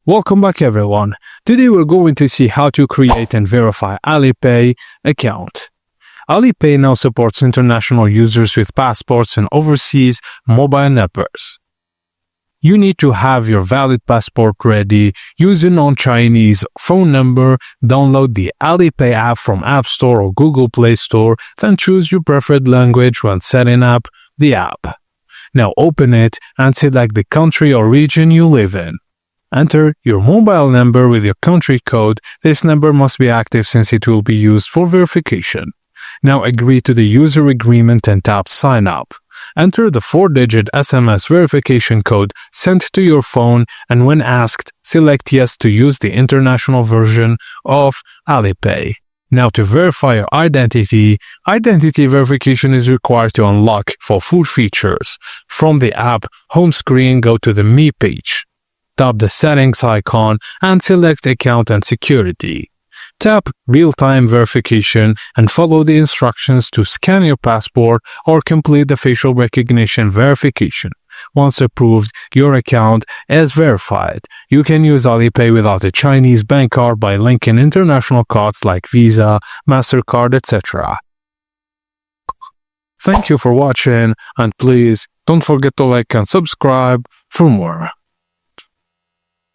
Welcome back everyone. Today we're going to see how to create and verify Alipay account. Alipay now supports international users with passports and overseas mobile numbers. You need to have your valid passport ready, use a non-Chinese phone number, download the Alipay app from App Store or Google Play Store, then choose your preferred language when setting up the app. Now open it and select the country or region you live in. Enter your mobile number with your country code. This number must be active since it will be used for verification. Now agree to the user agreement and tap Sign Up. Enter the 4-digit SMS verification code sent to your phone, and when asked, select Yes to use the international version of Alipay. Now to verify your identity verification is required to unlock for full features. From the app home screen, go to the Me page. Tap the settings icon and select account and security. Tap real-time verification and follow the instructions to scan your passport or complete the facial recognition verification. Once approved, your account is verified. You can use Alipay without a Chinese bank card by linking international cards like Visa, MasterCard, etc. Thank you for watching, and please don't forget to like and subscribe for more.